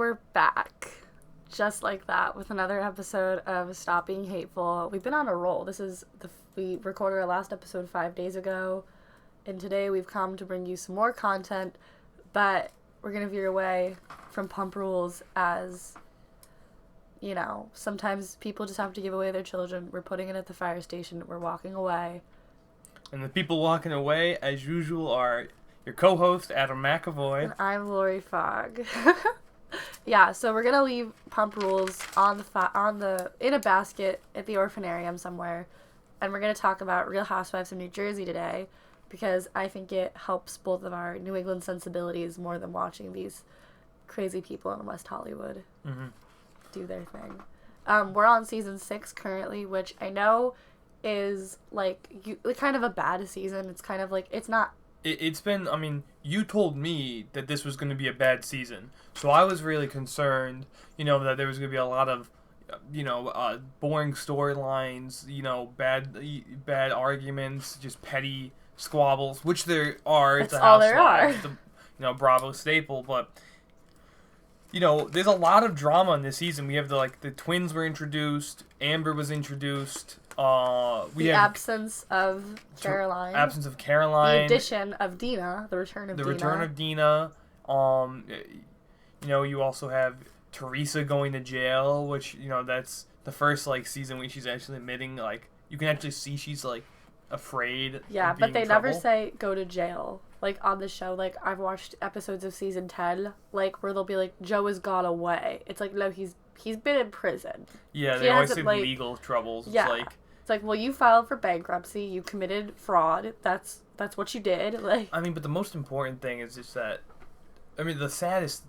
we're back, just like that, with another episode of Stop Being Hateful. We've been on a roll. We recorded our last episode 5 days ago, and today we've come to bring you some more content, but we're going to veer away from pump rules as, you know, sometimes people just have to give away their children. We're putting it at the fire station. We're walking away. And the people walking away, as usual, are your co-host, Adam McAvoy. And I'm Lori Fogg. Yeah, so we're gonna leave pump rules in a basket at the orphanarium somewhere, and we're gonna talk about Real Housewives of New Jersey today, because I think it helps both of our New England sensibilities more than watching these crazy people in West Hollywood do their thing. We're on season 6 currently, which I know is kind of a bad season. It's kind of like it's not. It's been, I mean, you told me that this was going to be a bad season. So I was really concerned, that there was going to be a lot of, boring storylines, bad arguments, just petty squabbles, which there are. That's all there are. It's a, Bravo staple, but, there's a lot of drama in this season. We have the twins were introduced, Amber was introduced. The absence of Caroline. The addition of Dina. The return of Dina. You also have Teresa going to jail, which, that's the first, season where she's actually admitting, you can actually see she's, afraid Yeah, of being but they in trouble. never say go to jail. On the show, I've watched episodes of season 10, where they'll be Joe has got away. It's no, he's been in prison. Yeah, they always say legal troubles. Yeah. It's well, you filed for bankruptcy, you committed fraud, that's what you did, but the most important thing is just that, the saddest...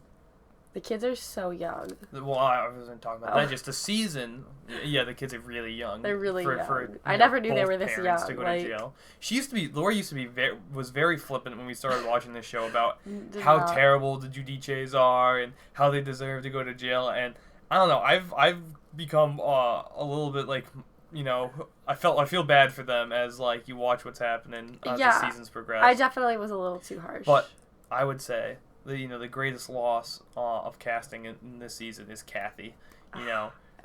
The kids are so young. Well, I wasn't talking about that, just the season, the kids are really young. They're really young. I never knew they were this young. To go to jail. Laura used to be was very flippant when we started watching this show about how terrible the Giudices are and how they deserve to go to jail, and I don't know, I've become a little bit I feel bad for them as you watch what's happening as the seasons progress. I definitely was a little too harsh. But I would say the greatest loss of casting in this season is Kathy.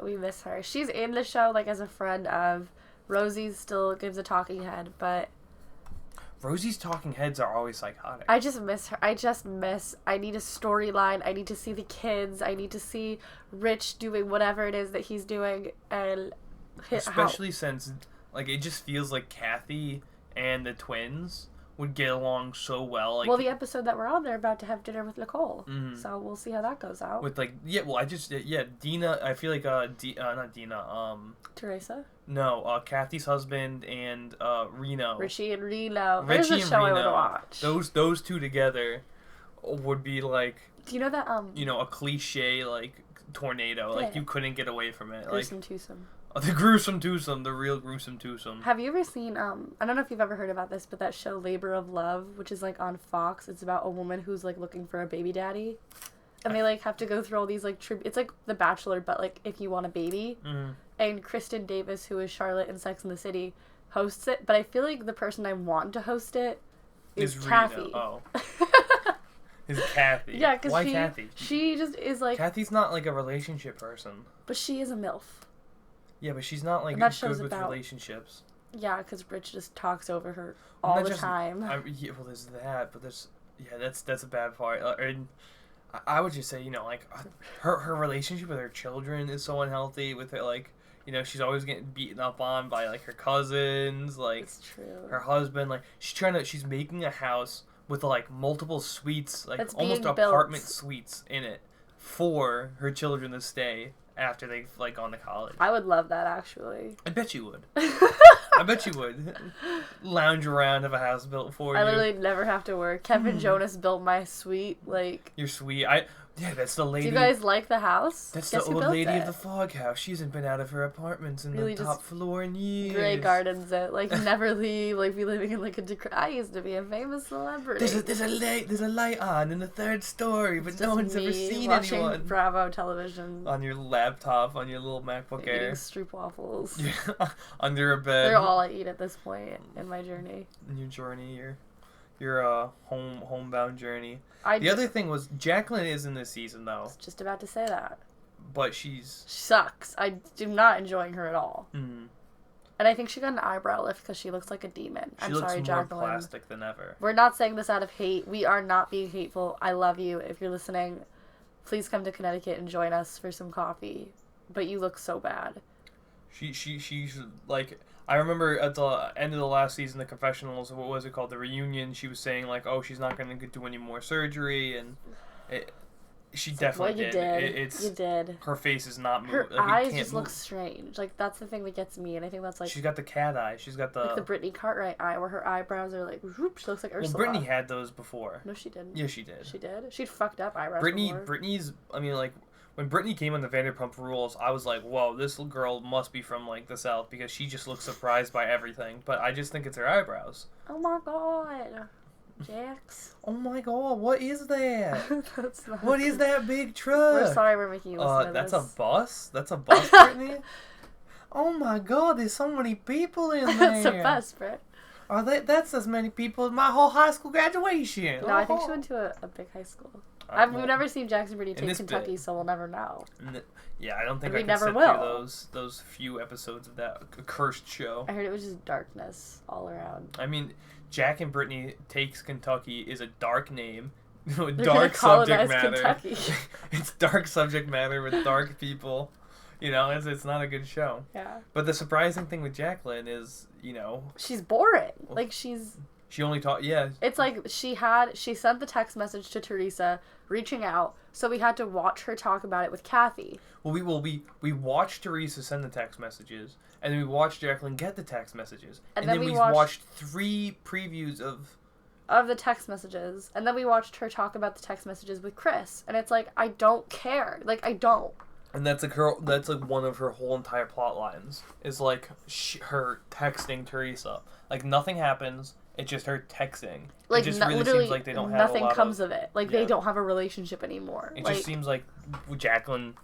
We miss her. She's in the show as a friend of Rosie's. Still gives a talking head, but Rosie's talking heads are always psychotic. I just miss her. I need a storyline. I need to see the kids. I need to see Rich doing whatever it is that he's doing, and especially since it just feels like Kathy and the twins would get along so well. Well, the episode that we're on, they're about to have dinner with Nicole, so we'll see how that goes out. With Dina. I feel not Dina. Teresa. No, Kathy's husband and Reno. Richie and Reno. There's a show I would watch. Those two together would be Do you know that a cliche tornado. Yeah. You couldn't get away from it. Gruesome twosome. The gruesome twosome, the real gruesome twosome. Have you ever seen, I don't know if you've ever heard about this, but that show Labor of Love, which is, on Fox, it's about a woman who's, looking for a baby daddy, and they, have to go through all these, it's like The Bachelor, but, if you want a baby, and Kristen Davis, who is Charlotte in Sex and the City, hosts it, but I feel like the person I want to host it is Kathy. Rita. Oh. Is Kathy. Yeah, because Why Kathy? She just is, Kathy's not, a relationship person. But she is a MILF. Yeah, but she's not, good with relationships. Yeah, because Rich just talks over her all the time. Well, there's that, but that's a bad part. And I would just say, her relationship with her children is so unhealthy. With her, she's always getting beaten up on by, her cousins. It's true. Her husband, she's making a house with, multiple suites, almost apartment suites in it for her children to stay after they've gone to college. I would love that, actually. I bet you would. I bet you would. Lounge around, have a house built for you. I literally never have to work. Kevin Jonas built my suite. Your suite. That's the lady. Do you guys like the house? That's the old lady of the fog house. She hasn't been out of her apartments in the top floor in years. Grey Gardens it. Never leave. Be living in a I used to be a famous celebrity. There's a light on in the 3rd story, but no one's ever seen watching anyone. Bravo television. On your laptop, on your little MacBook Air. Eating stroopwafels. Under a bed. They're all I eat at this point in my journey. In your journey, your homebound journey. The other thing was Jacqueline is in this season though. I was just about to say that. But she sucks. I do not enjoying her at all. Mm. And I think she got an eyebrow lift because she looks like a demon. She looks more Jacqueline. Plastic than ever. We're not saying this out of hate. We are not being hateful. I love you. If you're listening, please come to Connecticut and join us for some coffee. But you look so bad. She's like, I remember at the end of the last season, the confessionals, what was it called, the reunion, she was saying like, oh, she's not going to do any more surgery, and she definitely did. You did. Her face is not moving. Her eyes just look strange. Like, that's the thing that gets me, and I think that's like... She's got the cat eye. She's got the... Like the Brittany Cartwright eye, where her eyebrows are like, whoop, she looks like Ursula. Well, Brittany had those before. No, she didn't. Yeah, she did. She did? She'd fucked up eyebrows before. Brittany's, I mean, like, when Brittany came on the Vanderpump Rules, I was like, whoa, this girl must be from, like, the South, because she just looks surprised by everything. But I just think it's her eyebrows. Oh my god. Jax. Oh my god, what is that? That's not what is that big truck? We're sorry we're making you listen to that's this. a bus? That's a bus, Brittany? Oh my god, there's so many people in there. That's a bus, Britt. That's as many people as my whole high school graduation. No, I think she went to a big high school. We've never seen Jackson Brittany take Kentucky, so we'll never know. Yeah, I don't think we I can never sit will. through those few episodes of that cursed show. I heard it was just darkness all around. I mean, Jack and Brittany Takes Kentucky is a dark name. They're dark subject matter. Kentucky. It's dark subject matter with dark people. You know, it's not a good show. Yeah. But the surprising thing with Jacqueline is, you know... She's boring. Like, She only taught... Yeah. It's like she sent the text message to Teresa reaching out, so we had to watch her talk about it with Kathy. Well, we watched Teresa send the text messages, and then we watched Jacqueline get the text messages. And then we watched 3 previews of the text messages, and then we watched her talk about the text messages with Chris, and it's like, I don't care. Like, I don't. And that's like one of her whole entire plot lines, is like her texting Teresa. Like, nothing happens. It's just her texting. Like, it just really seems like they don't have nothing comes of it. Like, they don't have a relationship anymore. It just seems like Jacqueline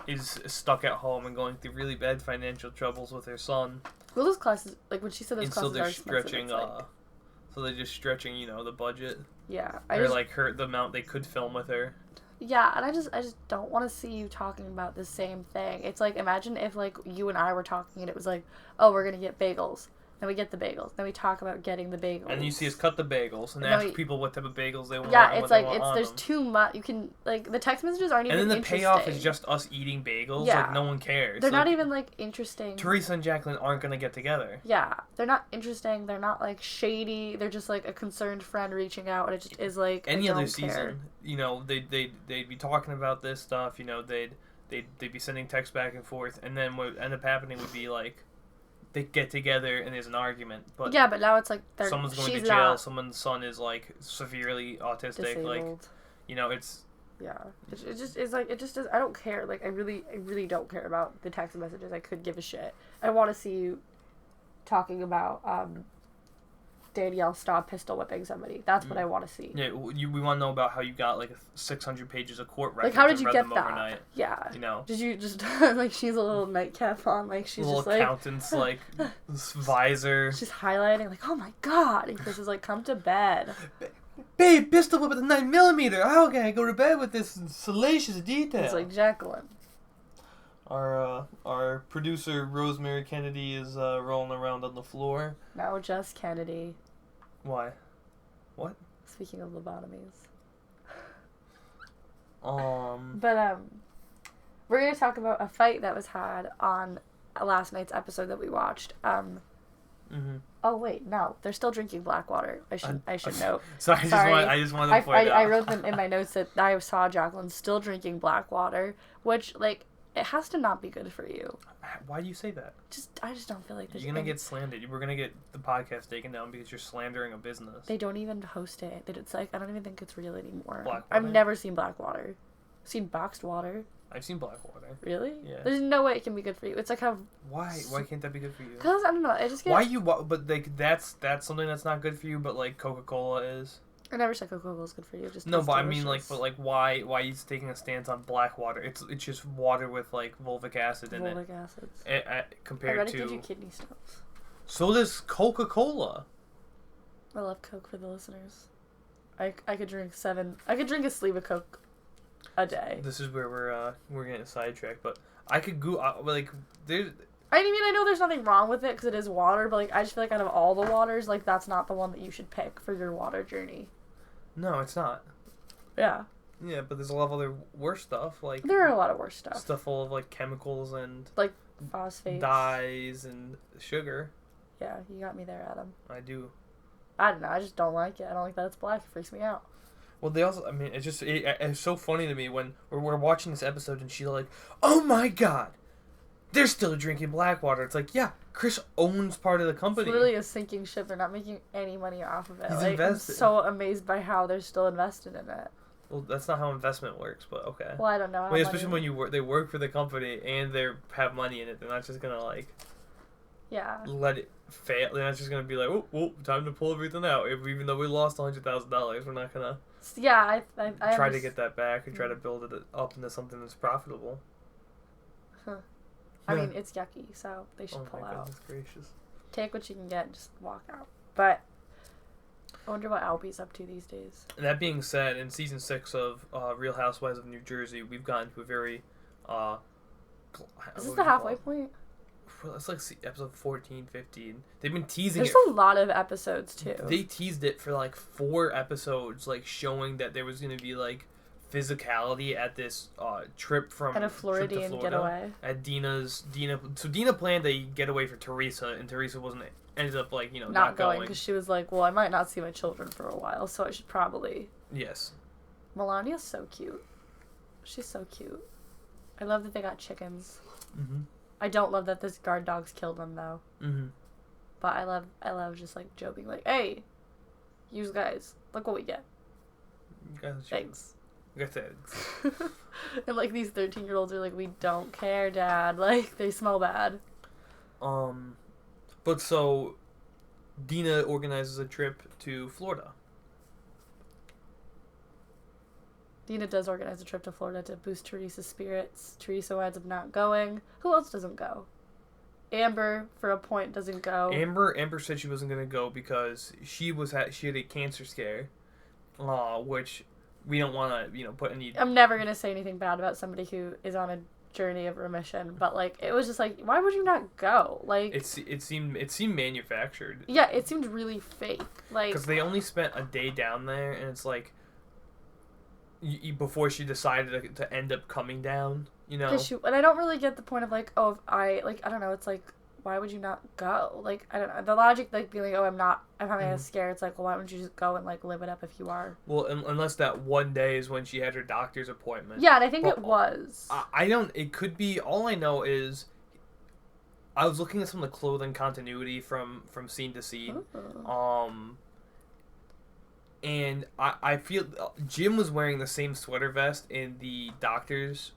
is stuck at home and going through really bad financial troubles with her son. Well, those classes, like, when she said those classes are stretching, so they're just stretching, you know, the budget. Yeah. The amount they could film with her. Yeah, and I just don't want to see you talking about the same thing. It's like, imagine if, like, you and I were talking and it was like, oh, we're going to get bagels. Then we get the bagels. Then we talk about getting the bagels. And you see us cut the bagels and ask people what type of bagels they want. Yeah, it's like, there's too much. You can, like, the text messages aren't even interesting. And then the payoff is just us eating bagels. Yeah. Like, no one cares. They're not even, like, interesting. Teresa and Jacqueline aren't going to get together. Yeah. They're not interesting. They're not, like, shady. They're just, like, a concerned friend reaching out. And it just is, like, any other season, you know, they'd be talking about this stuff. You know, they'd be sending texts back and forth. And then what would end up happening would be, like, they get together and there's an argument, but now it's like someone's going to jail. Someone's son is like severely autistic, disabled. Like, you know, it's it just is like, it just does. I don't care. Like, I really don't care about the text messages. I could give a shit. I want to see you talking about Danielle Staub pistol whipping somebody. That's what I want to see. Yeah, we want to know about how you got like 600 pages of court records. Like, how did you get that? Overnight. Yeah. You know. Did you just like, she's a little nightcap on, like, she's little just like accountant's like visor. She's highlighting like, oh my god, and Chris is like, come to bed. Babe, pistol whip with a 9mm. How can I go to bed with this salacious detail? It's like Jacqueline. Our producer Rosemary Kennedy is rolling around on the floor. No, just Kennedy. Why? What? Speaking of lobotomies. But we're gonna talk about a fight that was had on last night's episode that we watched. Oh wait, no, they're still drinking Blackwater. I should note. So I just wanted to point out. I wrote them in my notes that I saw Jacqueline still drinking Blackwater, which, like, it has to not be good for you. Why do you say that? I just don't feel like there's... You're going to get slandered. We're going to get the podcast taken down because you're slandering a business. They don't even host it. It's like, I don't even think it's real anymore. Blackwater? I've never seen Blackwater. I've seen boxed water. I've seen Blackwater. Really? Yeah. There's no way it can be good for you. It's like how... Why? Why can't that be good for you? Because, I don't know, I just get... Why you... But, like, that's something that's not good for you, but, like, Coca-Cola is... I never said Coca-Cola is good for you. Just no, but delicious. I mean, like, why he's taking a stance on Blackwater? It's just water with, like, fulvic acid in it. Fulvic acids. Compared to... I read it gives you kidney stones. So does Coca-Cola. I love Coke for the listeners. I could drink a sleeve of Coke a day. This is where we're getting sidetracked, but I could go like there's. I mean, I know there's nothing wrong with it because it is water, but like I just feel like out of all the waters, like that's not the one that you should pick for your water journey. No, it's not. Yeah. Yeah, but there's a lot of other worse stuff like. There are a lot of worse stuff. Stuff full of like chemicals and. Like phosphates. Dyes and sugar. Yeah, you got me there, Adam. I do. I don't know. I just don't like it. I don't like that it's black. It freaks me out. Well, they also. I mean, it's so funny to me when we're watching this episode and she's like, "Oh my god, they're still drinking Blackwater." It's like, yeah, Chris owns part of the company. It's literally a sinking ship. They're not making any money off of it. He's like, invested. I'm so amazed by how they're still invested in it. Well, that's not how investment works, but okay. Well, I don't know. Especially when they work for the company and they have money in it, they're not just gonna like. Yeah. Let it fail. They're not just gonna be like, "Oh, time to pull everything out." Even though we lost $100,000, we're not gonna. Yeah, I try to get that back and try to build it up into something that's profitable. Huh. I mean, it's yucky, so they should pull out. Goodness gracious. Take what you can get, just walk out. But I wonder what Albie's up to these days. And that being said, in season 6 of Real Housewives of New Jersey, we've gotten to a very. Is this the halfway point? It's like episode 14, 15. They've been teasing There's a lot of episodes, too. They teased it for like 4 episodes, like showing that there was going to be like physicality at this trip from. And a Floridian getaway. At Dina. So Dina planned a getaway for Teresa, and Teresa ended up like, not going. Because she was like, well, I might not see my children for a while, so I should probably. Yes. Melania's so cute. She's so cute. I love that they got chickens. Mm-hmm. I don't love that this guard dog's killed them though. Mm-hmm. But I love just like Joe being like, "Hey, you guys, look what we get." You guys, thanks. Like I said. And like these 13-year-olds are like, "We don't care, Dad." Like they smell bad. But so, Dina organizes a trip to Florida. Dina does organize a trip to Florida to boost Teresa's spirits. Teresa winds up not going. Who else doesn't go? Amber, for a point, doesn't go. Amber said she wasn't going to go because she had a cancer scare, which we don't want to, put any... I'm never going to say anything bad about somebody who is on a journey of remission, but, like, it was just like, why would you not go? Like... It seemed manufactured. Yeah, it seemed really fake. Like... Because they only spent a day down there, and it's like... before she decided to end up coming down, And I don't really get the point of like, oh, if I don't know, it's like, why would you not go? Like, I don't know. The logic, like, being like, oh, I'm having a scare. It's like, well, why wouldn't you just go and, like, live it up if you are? Well, unless that one day is when she had her doctor's appointment. Yeah, and I think it was. It could be, all I know is, I was looking at some of the clothing continuity from scene to scene. Ooh. And I feel Jim was wearing the same sweater vest in the doctor's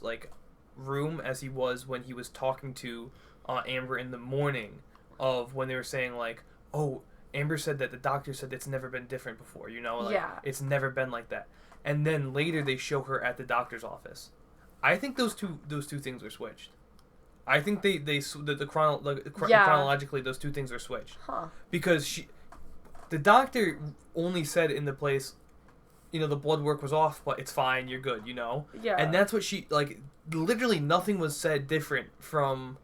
like room as he was when he was talking to Amber in the morning of when they were saying like, oh, Amber said that the doctor said it's never been different before, it's never been like that. And then later they show her at the doctor's office. I think those two things are switched. I think chronologically those two things are switched. Huh. Because the doctor only said in the place, the blood work was off, but it's fine, you're good, Yeah. And that's what she, like, literally nothing was said different from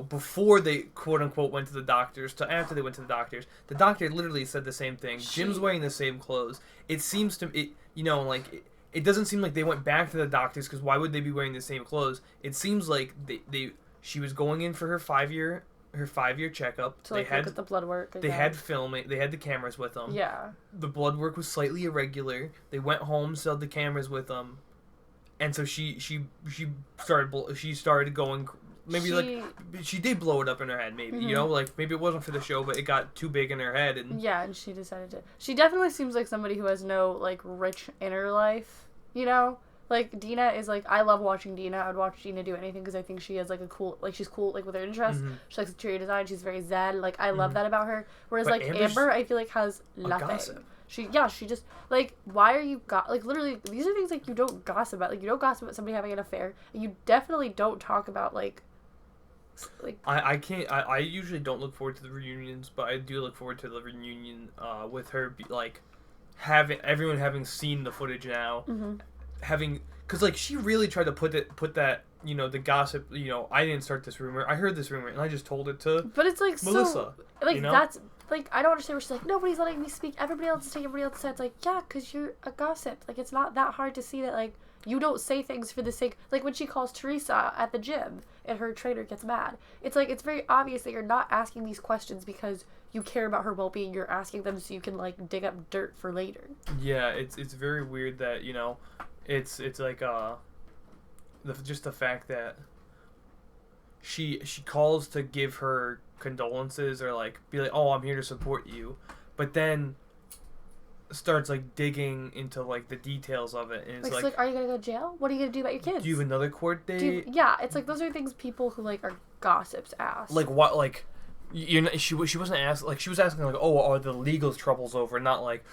before they, quote-unquote, went to the doctors to after they went to the doctors. The doctor literally said the same thing. Jim's wearing the same clothes. It seems to, it doesn't seem like they went back to the doctors, because why would they be wearing the same clothes? It seems like she was going in for her 5-year checkup. To look at the blood work. They had filming. They had the cameras with them. Yeah. The blood work was slightly irregular. They went home, still had the cameras with them, and so she started going. Maybe she did blow it up in her head. Maybe maybe it wasn't for the show, but it got too big in her head, and and she decided to. She definitely seems like somebody who has no like rich inner life. Like, Dina is, like, I love watching Dina. I would watch Dina do anything because I think she has, like, she's cool, like, with her interests. Mm-hmm. She likes interior design. She's very zen. Like, I love that about her. Whereas, but like, Amber, I feel like, has nothing. Gossip. She just, like, why are you, like, literally, these are things, like, you don't gossip about. Like, you don't gossip about somebody having an affair. And you definitely don't talk about, like, Like, I can't. I usually don't look forward to the reunions, but I do look forward to the reunion with her, like, everyone having seen the footage now, having, because, like, she really tried to put that, you know, the gossip, you know, I didn't start this rumor, I heard this rumor, and I just told it to but it's like Melissa. So, like, you know? that's, like, I don't understand where she's like, nobody's letting me speak, everybody else is taking everybody else's side. It's like, yeah, because you're a gossip. Like, it's not that hard to see that, like, you don't say things for the sake, like, when she calls Teresa at the gym and her trainer gets mad. It's like, it's very obvious that you're not asking these questions because you care about her well-being. You're asking them so you can, like, dig up dirt for later. Yeah, it's very weird that, you know, it's like, just the fact that she calls to give her condolences or, like, be like, oh, I'm here to support you, but then starts, like, digging into, like, the details of it, and it's like, are you gonna go to jail? What are you gonna do about your kids? do you have another court date? Yeah, it's like, those are things people who, like, are gossips ask. Like, what, like, you know, she wasn't asking, like, she was asking, like, oh, are the legal troubles over, not like,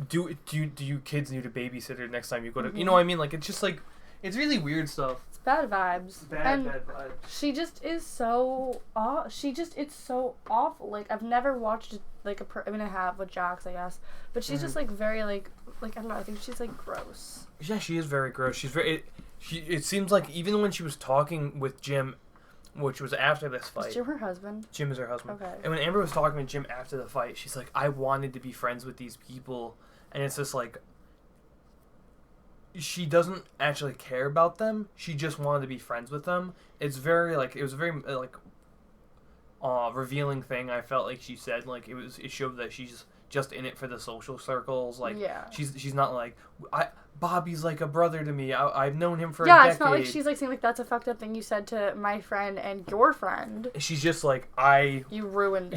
do you kids need a babysitter next time you go to, you know what I mean? Like, it's just, like, it's really weird stuff. It's bad vibes. Bad vibes. She just is so it's so awful. Like, I've never watched, like, I mean, I have with Jax, I guess, but she's just, like, very, like, I don't know, I think she's, like, gross. Yeah, she is very gross. She's very, it seems like even when she was talking with Jim, which was after this fight. Is Jim her husband? Jim is her husband. Okay. And when Amber was talking to Jim after the fight, she's like, I wanted to be friends with these people. And it's just like, she doesn't actually care about them. She just wanted to be friends with them. It's very, like, it was a very, like, revealing thing. I felt like she said, like, it showed that she's just in it for the social circles. Like, yeah. She's not like, Bobby's like a brother to me. I've known him for a decade. Yeah, it's not like she's like saying like that's a fucked up thing you said to my friend and your friend. She's just like, you ruined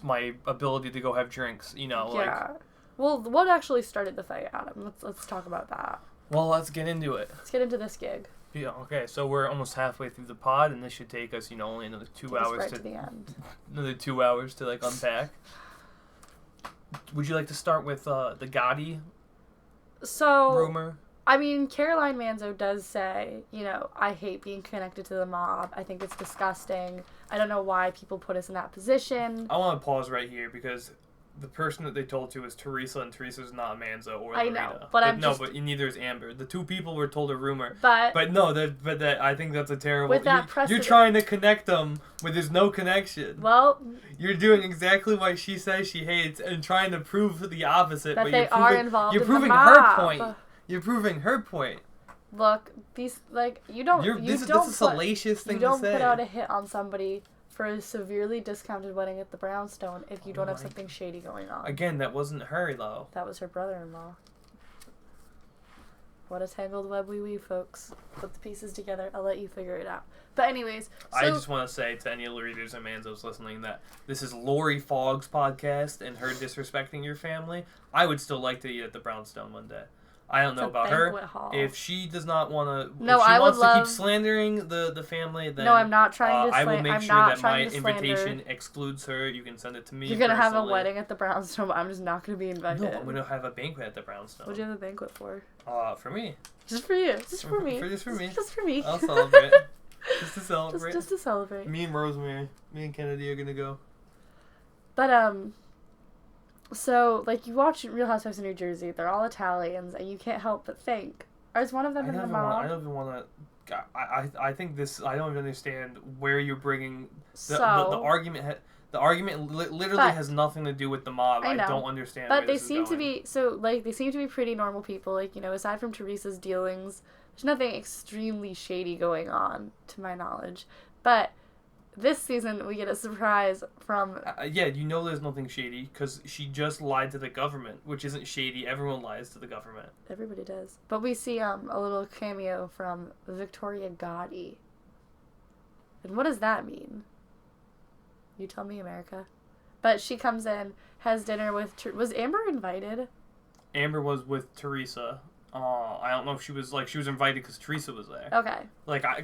my ability to go have drinks, you know. Yeah. Like, well, what actually started the fight, Adam? Let's talk about that. Well, let's get into it. Let's get into this gig. Yeah, okay, so we're almost halfway through the pod, and this should take us, you know, only another 2 hours to the end. Another 2 hours to, like, unpack. Would you like to start with the Gotti rumor? I mean, Caroline Manzo does say, you know, I hate being connected to the mob. I think it's disgusting. I don't know why people put us in that position. I want to pause right here because the person that they told to is Teresa, and Teresa's not Manzo or Lorena. I know, but neither is Amber. The two people were told a rumor. But I think that's a terrible. With that you're trying to connect them when there's no connection. Well, you're doing exactly what she says she hates and trying to prove the opposite. That but they are involved. You're in proving the her mob. point. You're proving her point. Look, these this is a salacious thing to say. You don't put out a hit on somebody for a severely discounted wedding at the Brownstone if you don't have something shady going on. Again, that wasn't her, though. That was her brother-in-law. What a tangled web we weave, folks. Put the pieces together. I'll let you figure it out. But anyways, I just want to say to any of the readers and Manzos listening that this is Lori Fogg's podcast and her disrespecting your family. I would still like to eat at the Brownstone one day. I don't know about her. Hall. If she does not want to, no, if she I wants would love... to keep slandering the family, then no, I'm not trying to. I will make sure that my invitation excludes her. You can send it to me. You're gonna have a wedding at the Brownstone, but I'm just not gonna be invited. No, I'm gonna have a banquet at the Brownstone. What'd you have a banquet for? For me. Just for you. Just for me. Just for me. Just for me. I'll celebrate. Just to celebrate. Just to celebrate. Me and Rosemary, me and Kennedy are gonna go. But so, like, you watch Real Housewives of New Jersey, they're all Italians, and you can't help but think, is one of them in the mob? I don't even want to... I think this... I don't even understand where you're bringing... The argument... The argument literally has nothing to do with the mob. I don't understand but where this is going. But they seem to be pretty normal people. Like, you know, aside from Teresa's dealings, there's nothing extremely shady going on, to my knowledge. But... this season, we get a surprise from... yeah, you know there's nothing shady, because she just lied to the government, which isn't shady. Everyone lies to the government. Everybody does. But we see a little cameo from Victoria Gotti. And what does that mean? You tell me, America. But she comes in, has dinner with... was Amber invited? Amber was with Teresa. I don't know if she was invited because Teresa was there. Okay.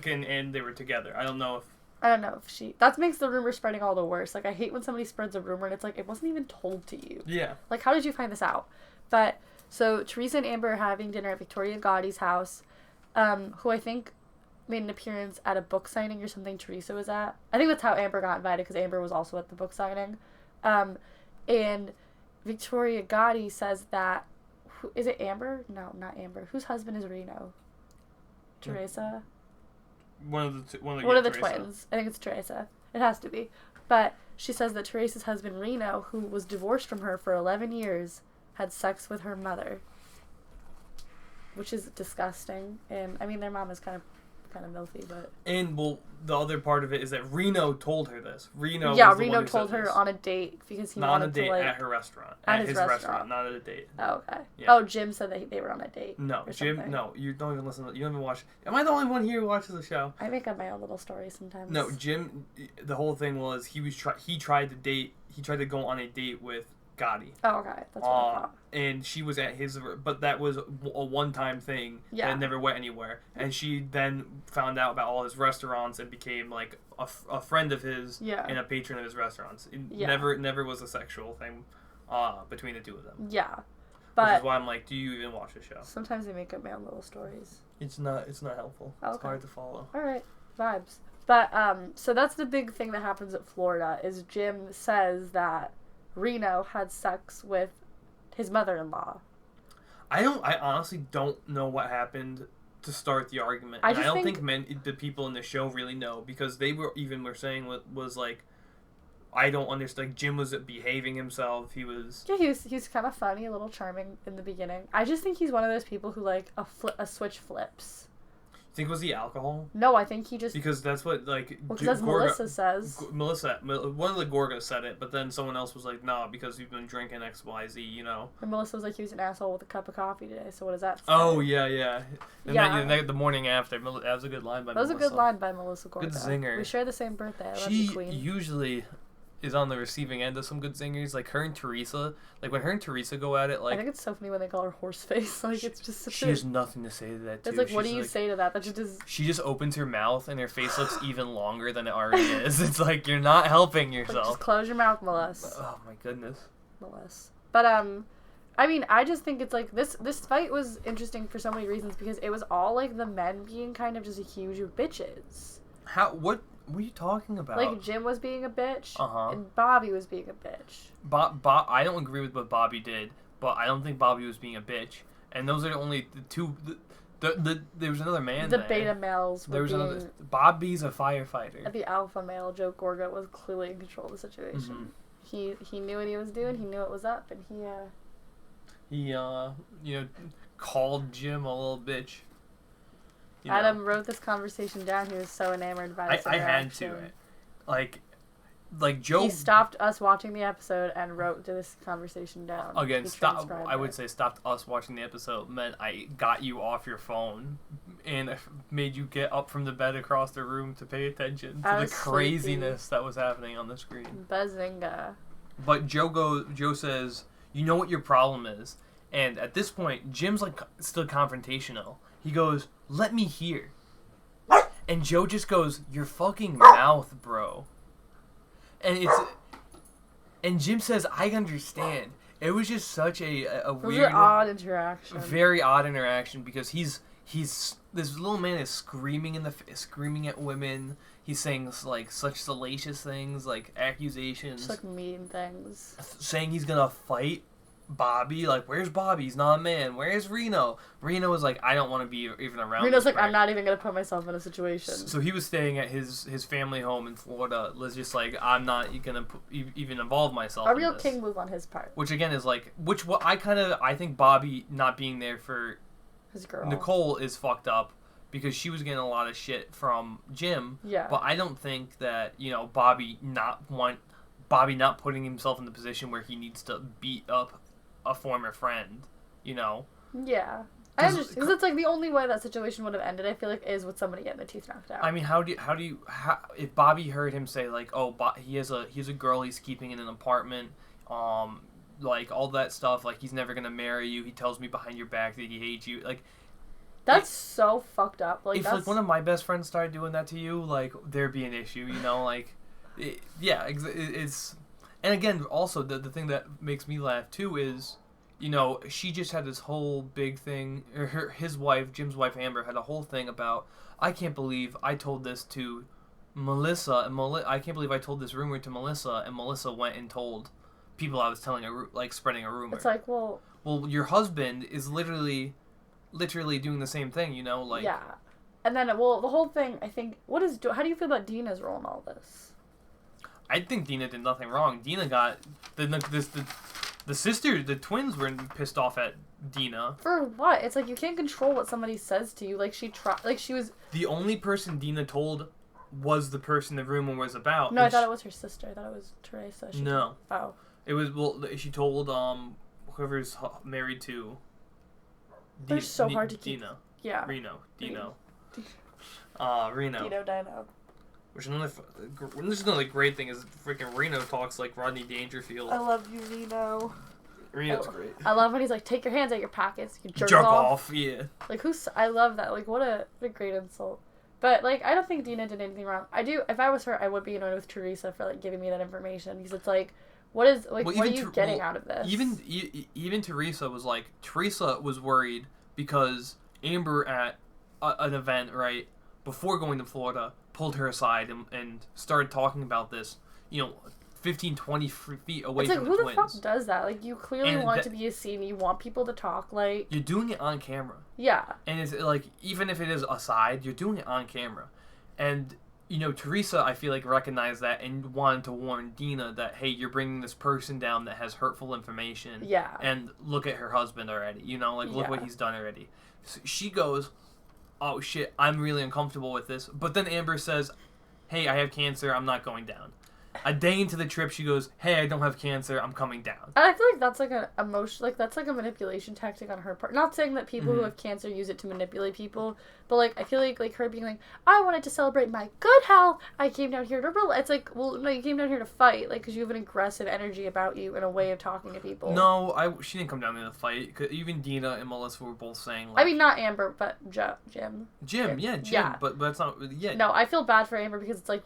And they were together. I don't know if she... that makes the rumor spreading all the worse. Like, I hate when somebody spreads a rumor and it's like, it wasn't even told to you. Yeah. Like, how did you find this out? But, so, Teresa and Amber are having dinner at Victoria Gotti's house, who I think made an appearance at a book signing or something Teresa was at. I think that's how Amber got invited, because Amber was also at the book signing. And Victoria Gotti says that, is it Amber? No, not Amber. Whose husband is Reno? Teresa? One of the twins. I think it's Teresa. It has to be. But she says that Teresa's husband, Reno, who was divorced from her for 11 years, had sex with her mother. Which is disgusting. And, I mean, their mom is kind of milfy, but... And, well, the other part of it is that Reno told her this. Reno told her on a date because he wanted to, Not on a date, at her restaurant. At his restaurant, not at a date. Oh, okay. Yeah. Oh, Jim said that they were on a date. No, you don't even listen. You don't even watch... Am I the only one here who watches the show? I make up my own little stories sometimes. No, Jim, the whole thing was he tried to go on a date with Gotti. Oh, okay. That's what I thought. And she was at his... But that was a one-time thing. Yeah. That never went anywhere. And she then found out about all his restaurants and became, like, a friend of his and a patron of his restaurants. It never was a sexual thing between the two of them. Yeah. But which is why I'm like, do you even watch the show? Sometimes I make up my own little stories. It's not helpful. Okay. It's hard to follow. All right. Vibes. But, so that's the big thing that happens at Florida, is Jim says that Reno had sex with his mother-in-law. I honestly don't know what happened to start the argument. I don't think the people in the show really know, because they were saying was like, I don't understand. Like, Jim was behaving himself. He was kind of funny, a little charming in the beginning. I just think he's one of those people who, like, a switch flips. Think it was the alcohol? No, I think he just... Because that's what, like... Well, because Melissa says. One of the Gorgas said it, but then someone else was like, nah, because you've been drinking XYZ, you know? And Melissa was like, he was an asshole with a cup of coffee today, so what does that say? Oh, yeah. And then the morning after, that was a good line by Melissa. That was a good line by Melissa Gorga. Good zinger. We share the same birthday. I love you, Queen. She usually is on the receiving end of some good zingers. Like, her and Teresa, like, when her and Teresa go at it, like... I think it's so funny when they call her horse face. Like, it's just such She has nothing to say to that, too. It's like, what do you say to that? That just is... She just opens her mouth, and her face looks even longer than it already is. It's like, you're not helping yourself. Like, just close your mouth, Melissa. Oh, my goodness. Melissa. But, I mean, I just think it's, like, this fight was interesting for so many reasons, because it was all, like, the men being kind of just a huge bitches. What are you talking about? Like, Jim was being a bitch, and Bobby was being a bitch. I don't agree with what Bobby did, but I don't think Bobby was being a bitch. And those are the only two... there was another man The there. beta males were being... Bobby's a firefighter. The alpha male, Joe Gorga, was clearly in control of the situation. Mm-hmm. He knew what he was doing, he knew what was up, and he called Jim a little bitch. Adam wrote this conversation down. He was so enamored by this interaction. I had to. Like Joe... He stopped us watching the episode and wrote this conversation down. Again, I would say stopped us watching the episode meant I got you off your phone and made you get up from the bed across the room to pay attention to the craziness that was happening on the screen. Bazinga. But Joe says, you know what your problem is? And at this point, Jim's like still confrontational. He goes, let me hear. And Joe just goes, your fucking mouth, bro. And Jim says, I understand. It was just such a weird... odd interaction. Very odd interaction, because he's this little man is screaming at women. He's saying, like, such salacious things, like accusations. Just, like, mean things. Saying he's gonna fight Bobby, like, where's Bobby? He's not a man. Where's Reno? Reno was like, I don't want to be even around. Reno's like, I'm not even gonna put myself in a situation. So he was staying at his family home in Florida. Was just like, I'm not gonna even involve myself. A real king move on his part. Which again is like, I think Bobby not being there for his girl Nicole is fucked up, because she was getting a lot of shit from Jim. Yeah. But I don't think that Bobby not putting himself in the position where he needs to beat up a former friend, Yeah. I understand, because it's like the only way that situation would have ended, I feel like, is with somebody getting their teeth knocked out. I mean, how if Bobby heard him say, like, oh, he has a girl he's keeping in an apartment, like, all that stuff, like, he's never gonna marry you, he tells me behind your back that he hates you, like... That's so fucked up. Like, if one of my best friends started doing that to you, like, there'd be an issue, like... it's... And again, also, the thing that makes me laugh, too, is you know, she just had this whole big thing. His wife, Jim's wife Amber, had a whole thing about, I can't believe I told this to Melissa, and I can't believe I told this rumor to Melissa, and Melissa went and told people I was telling spreading a rumor. It's like, well, your husband is literally doing the same thing, you know, like. Yeah, and then the whole thing. I think how do you feel about Dina's role in all this? I think Dina did nothing wrong. Dina got the sister, the twins were pissed off at Dina. For what? It's like you can't control what somebody says to you. Like she was. The only person Dina told was the person the rumor was about. No, I thought it was her sister. I thought it was Teresa. No. Oh. It was, she told whoever's married to. They're so hard to keep. Dina. Yeah. Reno. Dino. Dino. Which this is another great thing is freaking Reno talks like Rodney Dangerfield. I love you, Reno. Reno's great. I love when he's like, take your hands out of your pockets. You jerk off. Yeah. Like, I love that. Like, what a great insult. But, like, I don't think Dina did anything wrong. If I was her, I would be annoyed with Teresa for, like, giving me that information. Because it's like, what are you getting out of this? Even Teresa was like, Teresa was worried because Amber at an event, right, before going to Florida, pulled her aside and started talking about this, 15, 20 feet away from the twins. Who the fuck does that? Like, you clearly want it to be a scene. You want people to talk, like. You're doing it on camera. Yeah. And it's like, even if it is aside, you're doing it on camera. And, Teresa, I feel like, recognized that and wanted to warn Dina that, hey, you're bringing this person down that has hurtful information. Yeah. And look at her husband already. Look what he's done already. So she goes, oh, shit, I'm really uncomfortable with this. But then Amber says, hey, I have cancer, I'm not going down. A day into the trip, she goes, hey, I don't have cancer, I'm coming down. And I feel like that's like a emotion, like that's like a manipulation tactic on her part. Not saying that people who have cancer use it to manipulate people, but like I feel like her being like, I wanted to celebrate my good health. I came down here to it's like, well, no, you came down here to fight, like, because you have an aggressive energy about you and a way of talking to people. No, she didn't come down there to fight. Cause even Dina and Melissa were both saying, like, I mean, not Amber, but Jim. Jim, yeah. But that's not, yeah. No, I feel bad for Amber because it's like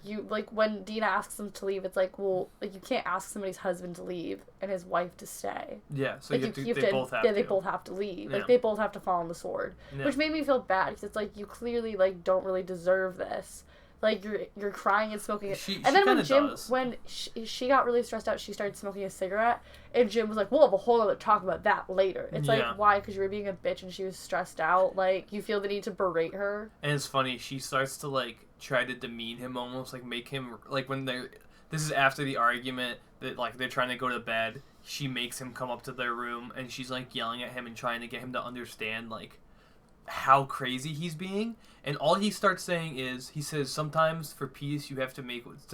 when Dina asks them to leave, it's like, well, like, you can't ask somebody's husband to leave and his wife to stay. Yeah, so like, they both have to. Yeah, they both have to leave. Yeah. Like, they both have to fall on the sword. Yeah. Which made me feel bad because it's like, you clearly, like, don't really deserve this. Like, you're crying and smoking it. And then when she got really stressed out, she started smoking a cigarette, and Jim was like, we'll have a whole other talk about that later. It's like, why? Because you were being a bitch and she was stressed out. Like, you feel the need to berate her. And it's funny, she starts to, like, try to demean him almost, like, make him, like, when this is after the argument that, like, they're trying to go to bed, she makes him come up to their room, and she's, like, yelling at him and trying to get him to understand, like, how crazy he's being. And all he starts saying is, he says, sometimes for peace, you have to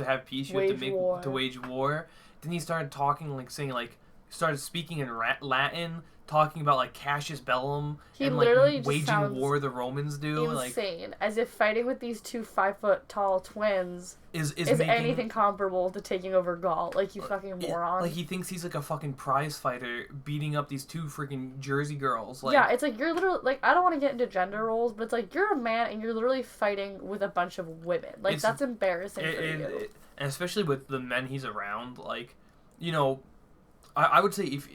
have peace, you have to wage war. Then he started talking, like, saying, like, started speaking in Latin, talking about, like, Cassius Bellum and, like, waging war the Romans do. Insane. Like, as if fighting with these two 5-foot-tall twins is anything comparable to taking over Gaul. Like, you fucking moron. Like, he thinks he's, like, a fucking prize fighter beating up these two freaking Jersey girls. Like, yeah, it's like, you're literally, like, I don't want to get into gender roles, but it's like, you're a man and you're literally fighting with a bunch of women. Like, that's embarrassing for you. And especially with the men he's around, like, I would say if...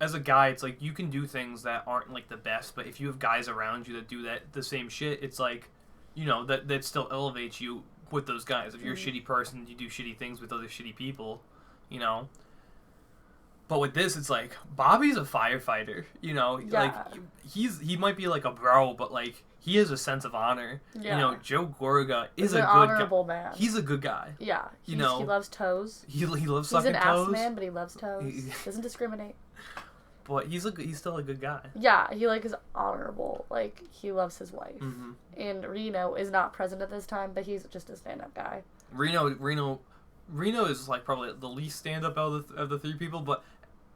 As a guy, it's like, you can do things that aren't, like, the best, but if you have guys around you that do the same shit, it's like, that still elevates you with those guys. If you're a shitty person, you do shitty things with other shitty people, But with this, it's like, Bobby's a firefighter, Yeah. Like, he might be, like, a bro, but, like, he has a sense of honor. Yeah. Joe Gorga is a good honorable man. He's a good guy. Yeah. He loves toes. He loves sucking toes. He's an ass man, but he loves toes. Doesn't discriminate. But he's still a good guy. Yeah, he, like, is honorable. Like, he loves his wife. Mm-hmm. And Reno is not present at this time, but he's just a stand-up guy. Reno is, like, probably the least stand-up of the three people, but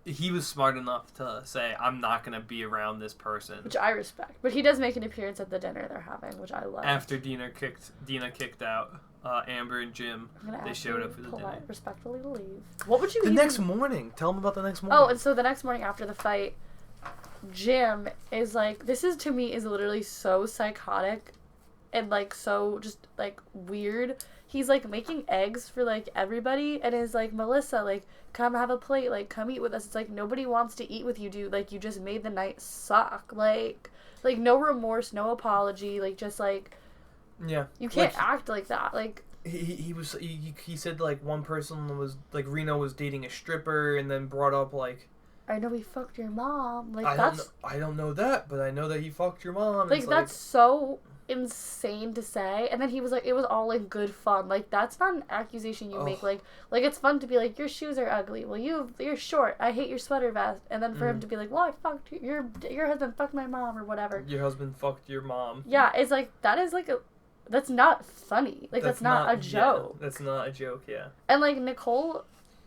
he was smart enough to say, I'm not going to be around this person. Which I respect. But he does make an appearance at the dinner they're having, which I love. After Dina kicked out Amber and Jim, they showed up for the dinner. Respectfully to leave. What would you next morning? Tell them about the next morning. Oh, and so the next morning after the fight, Jim is like, this is, to me, is literally so psychotic and, like, so just, like, weird. he's, like, making eggs for, like, everybody, and is like, Melissa, like, come have a plate, like, come eat with us. It's like, nobody wants to eat with you, dude. Like, you just made the night suck. Like, no remorse, no apology, like, just, like, yeah, you can't act like that. Like, he said, like, one person was, like, Reno was dating a stripper, and then brought up, like, I know he fucked your mom. Like, I don't know that, but I know that he fucked your mom. Like, that's so insane to say. And then he was like, it was all in good fun. Like, that's not an accusation you make. Like, it's fun to be like, your shoes are ugly. Well, you're short. I hate your sweater vest. And then for him to be like, well, I fucked your husband fucked my mom or whatever. Your husband fucked your mom. Yeah, it's like, that is like that's not funny. Like, that's not a joke. Yeah, that's not a joke, yeah. And, like,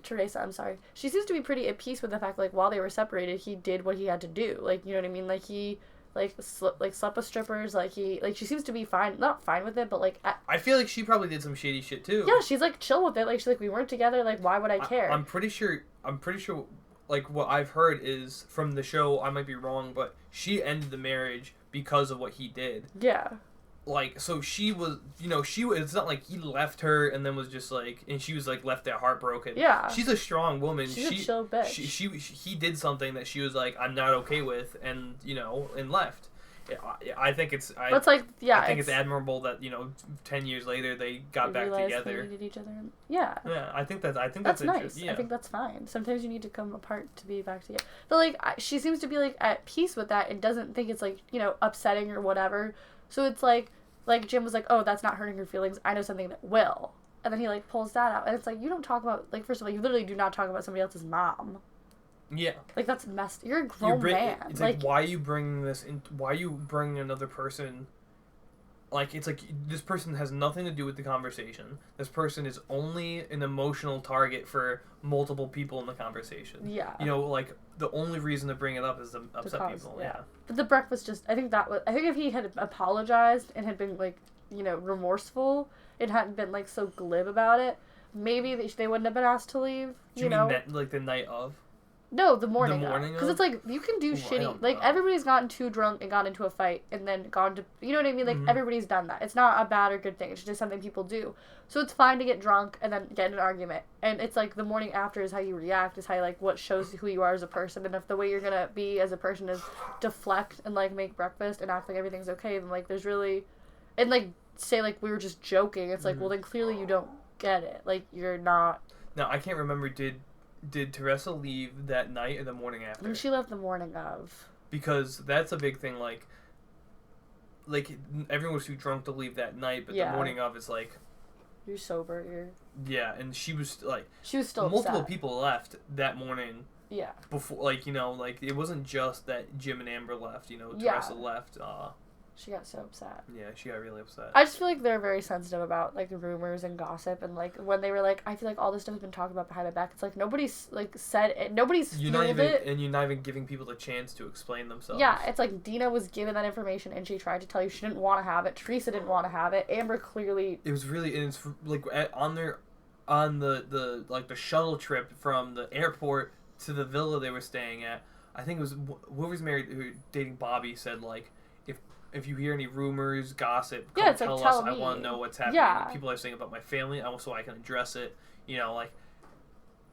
Teresa, I'm sorry. She seems to be pretty at peace with the fact, like, while they were separated, he did what he had to do. Like, you know what I mean? Like, he, like, slept with strippers. Like, she seems to be fine. Not fine with it, but, like... I feel like she probably did some shady shit, too. Yeah, she's, like, chill with it. Like, she's like, we weren't together. Like, why would I care? I'm pretty sure, like, what I've heard is, from the show, I might be wrong, but she ended the marriage because of what he did. Yeah. Like, so she was, you know, it's not like he left her and then was just like, and she was like left there heartbroken. Yeah. She's a strong woman. She's a chill bitch. He did something that she was like, I'm not okay with, and, you know, and left. I think it's, I think it's admirable that, you know, 10 years later they got back together. They needed each other. Yeah. Yeah, I think that's nice. Yeah. I think that's fine. Sometimes you need to come apart to be back together. But, like, she seems to be, like, at peace with that and doesn't think it's, like, you know, upsetting or whatever. So it's like Jim was like, oh, that's not hurting her feelings. I know something that will. And then he, like, pulls that out. And it's like, you don't talk about, like, first of all, you literally do not talk about somebody else's mom. Yeah. Like, that's messed. You're a grown man. It's like, why are you bringing this in? Why are you bringing another person? Like, it's like, this person has nothing to do with the conversation. This person is only an emotional target for multiple people in the conversation. Yeah. You know, like, the only reason to bring it up is to upset people. Yeah. But the breakfast just, I think if he had apologized and had been, like, you know, remorseful, it hadn't been, like, so glib about it, maybe they wouldn't have been asked to leave. Do you mean like the night of? No, the morning of. Because it's like, you can do shitty. Like, everybody's gotten too drunk and got into a fight and then gone to... You know what I mean? Like, everybody's done that. It's not a bad or good thing. It's just something people do. So it's fine to get drunk and then get in an argument. And it's like, the morning after is how you react, is how, like, what shows who you are as a person. And if the way you're gonna be as a person is deflect and, like, make breakfast and act like everything's okay, then, like, there's really... And, like, say, like, we were just joking. It's like, well, then clearly you don't get it. Like, you're not... Now, I can't remember, Did Teresa leave that night or the morning after? And she left the morning of. Because that's a big thing, like everyone was too drunk to leave that night, but the morning of is like... You're sober, Yeah, and she was, like... She was still multiple upset. people left that morning. Yeah. Before, like, you know, like, it wasn't just that Jim and Amber left, you know, Teresa left, She got so upset. Yeah, she got really upset. I just feel like they're very sensitive about, like, rumors and gossip, and, like, when they were like, I feel like all this stuff has been talked about behind my back, it's like, nobody's, like, said it, nobody's fueled it. And you're not even giving people the chance to explain themselves. Yeah, it's like, Dina was given that information, and she tried to tell you she didn't want to have it, Teresa didn't want to have it, Amber clearly... It was really, and it's, like, on the like, the shuttle trip from the airport to the villa they were staying at, I think it was, whoever's married, who dating Bobby said, like, if you hear any rumors, gossip, come tell us. I want to know what's happening. Yeah. Like, people are saying about my family, so I can address it. You know, like,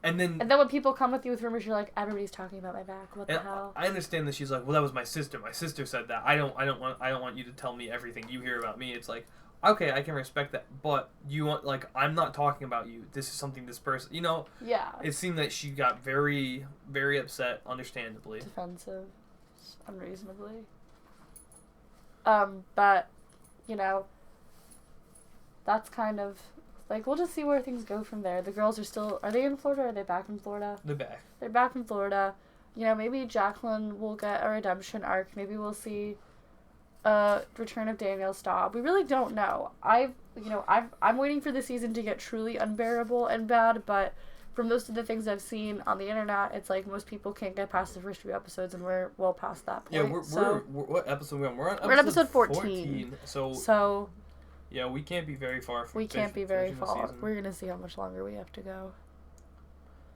and then when people come with you with rumors, you're like, everybody's talking about my back. What the hell? I understand that she's like, well, that was my sister. My sister said that. I don't want you to tell me everything you hear about me. It's like, okay, I can respect that, but you want, like, I'm not talking about you. This is something this person, you know. Yeah. It seemed that she got very, very upset, understandably. Defensive, unreasonably. But, you know, that's kind of, like, we'll just see where things go from there. The girls are they in Florida or are they back in Florida? They're back. They're back in Florida. You know, maybe Jacqueline will get a redemption arc. Maybe we'll see a return of Danielle Staub. We really don't know. I'm waiting for the season to get truly unbearable and bad, but from most of the things I've seen on the internet, it's like most people can't get past the first few episodes, and we're well past that point. Yeah, we're what episode are we on? We're on episode 14. So yeah, we can't be very far from. We can't be very far. We're gonna see how much longer we have to go.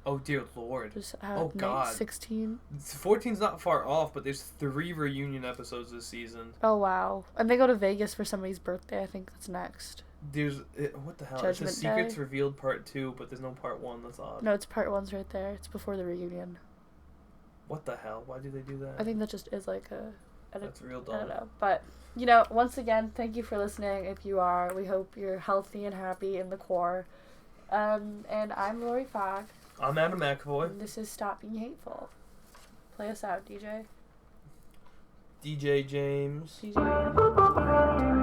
Oh dear Lord! Oh God! 16. 14's not far off, but there's 3 reunion episodes this season. Oh wow! And they go to Vegas for somebody's birthday. I think that's next. what the hell? Judgment It says Secrets Day? Revealed Part 2, but there's no Part 1. That's odd. No, it's part 1's right there. It's before the reunion. What the hell? Why do they do that? I think that just is like That's real dumb. I don't know. But, once again, thank you for listening. If you are, we hope you're healthy and happy in the core. And I'm Lori Fogg. I'm Adam McAvoy. And this is Stop Being Hateful. Play us out, DJ. DJ James. DJ.